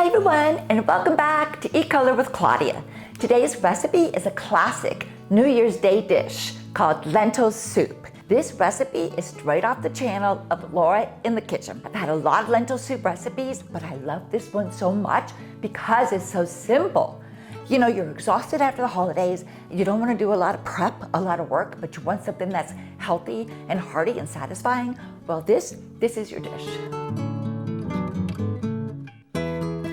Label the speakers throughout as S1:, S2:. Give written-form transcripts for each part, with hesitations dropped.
S1: Hi everyone, and welcome back to Eat Color with Claudia. Today's recipe is a classic New Year's Day dish called lentil soup. This recipe is straight off the channel of Laura in the Kitchen. I've had a lot of lentil soup recipes, but I love this one so much because it's so simple. You know, you're exhausted after the holidays, you don't want to do a lot of prep, a lot of work, but you want something that's healthy and hearty and satisfying. Well, this is your dish.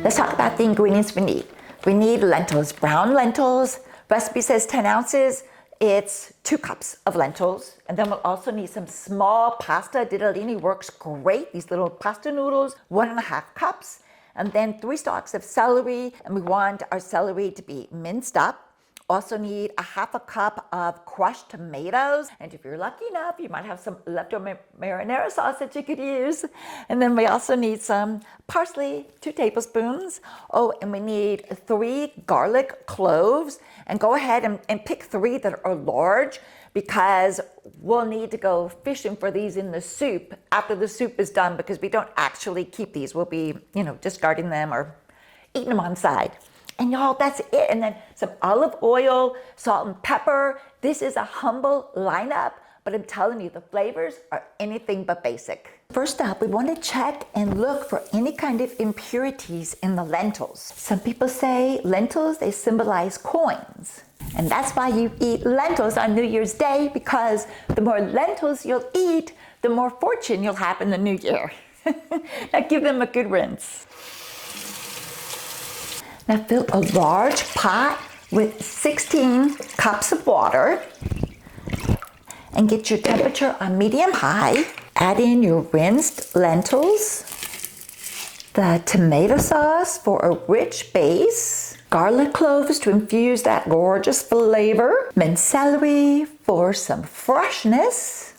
S1: Let's talk about the ingredients we need. We need lentils, brown lentils. Recipe says 10 ounces. It's 2 cups of lentils. And then we'll also need some small pasta. Ditalini works great. These little pasta noodles, 1.5 cups. And then 3 stalks of celery. And we want our celery to be minced up. Also need 1/2 cup of crushed tomatoes. And if you're lucky enough, you might have some leftover marinara sauce that you could use. And then we also need some parsley, 2 tablespoons. Oh, and we need 3 garlic cloves. And go ahead and pick 3 that are large because we'll need to go fishing for these in the soup after the soup is done because we don't actually keep these. We'll be, discarding them or eating them on side. And y'all, that's it. And then some olive oil, salt and pepper. This is a humble lineup, but I'm telling you, the flavors are anything but basic. First up, we want to check and look for any kind of impurities in the lentils. Some people say lentils, they symbolize coins. And that's why you eat lentils on New Year's Day, because the more lentils you'll eat, the more fortune you'll have in the new year. Now give them a good rinse. Now fill a large pot with 16 cups of water and get your temperature on medium-high. Add in your rinsed lentils, the tomato sauce for a rich base, garlic cloves to infuse that gorgeous flavor, minced celery for some freshness,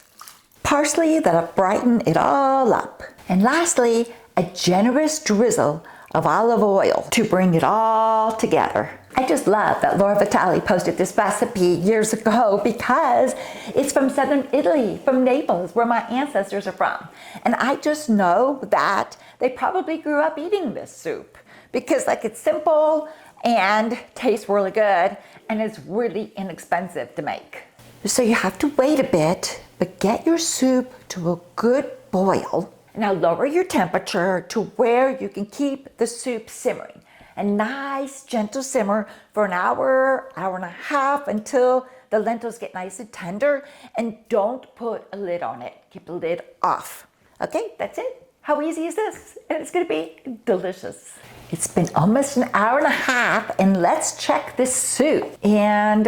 S1: parsley that'll brighten it all up, and lastly, a generous drizzle of olive oil to bring it all together. I just love that Laura Vitale posted this recipe years ago because it's from southern Italy, from Naples, where my ancestors are from. And I just know that they probably grew up eating this soup because it's simple and tastes really good and it's really inexpensive to make. So you have to wait a bit, but get your soup to a good boil. Now lower your temperature to where you can keep the soup simmering. A nice gentle simmer for an hour, hour and a half until the lentils get nice and tender. And don't put a lid on it. Keep the lid off. Okay, that's it. How easy is this? And it's gonna be delicious. It's been almost an hour and a half and let's check this soup. And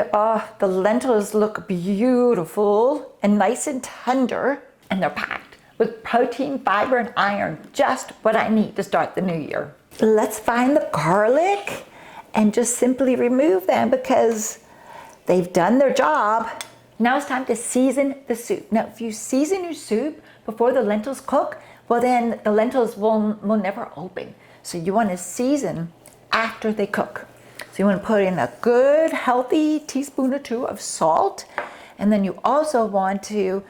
S1: the lentils look beautiful and nice and tender and they're packed with protein, fiber, and iron, just what I need to start the new year. Let's find the garlic and just simply remove them because they've done their job. Now it's time to season the soup. Now, if you season your soup before the lentils cook, well then the lentils will never open. So you want to season after they cook. So you want to put in a good, healthy teaspoon or 2 of salt. And then you also want to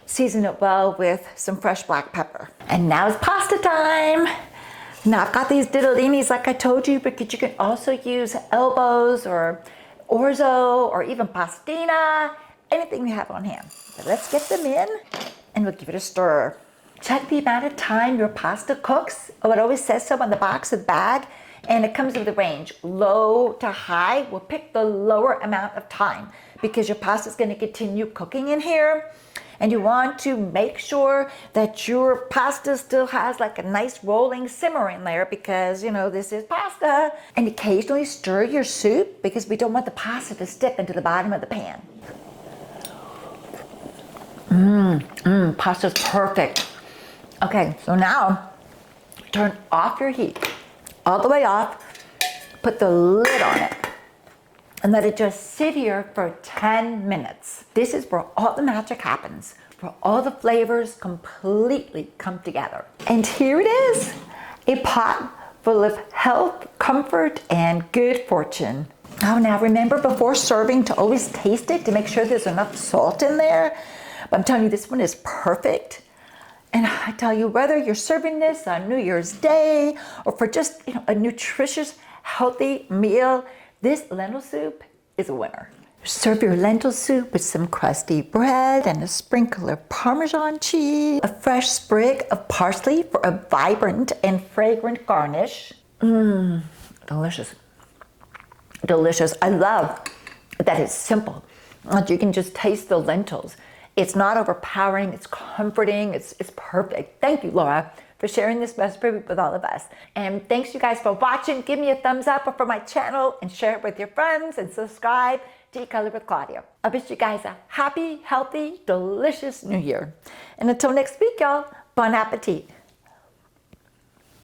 S1: season it well with some fresh black pepper. And now it's pasta time. Now I've got these ditalinis like I told you, but you can also use elbows or orzo or even pastina, anything you have on hand. But let's get them in and we'll give it a stir. Check the amount of time your pasta cooks. Oh, it always says so on the box of the bag. And it comes with a range, low to high. We'll pick the lower amount of time because your pasta is going to continue cooking in here. And you want to make sure that your pasta still has a nice rolling simmer in there because, this is pasta. And occasionally stir your soup because we don't want the pasta to stick into the bottom of the pan. Pasta's perfect. Okay, so now turn off your heat. All the way off, put the lid on it, and let it just sit here for 10 minutes. This is where all the magic happens, where all the flavors completely come together. And here it is, a pot full of health, comfort, and good fortune. Oh, now remember before serving to always taste it to make sure there's enough salt in there. But I'm telling you, this one is perfect. And I tell you, whether you're serving this on New Year's Day or for just a nutritious, healthy meal, this lentil soup is a winner. Serve your lentil soup with some crusty bread and a sprinkle of Parmesan cheese, a fresh sprig of parsley for a vibrant and fragrant garnish. Delicious. Delicious. I love that it's simple. That you can just taste the lentils. It's not overpowering, it's comforting, it's perfect. Thank you, Laura, for sharing this recipe with all of us. And thanks you guys for watching. Give me a thumbs up for my channel and share it with your friends and subscribe to Eat Color with Claudia. I wish you guys a happy, healthy, delicious New Year. And until next week, y'all, bon appetit.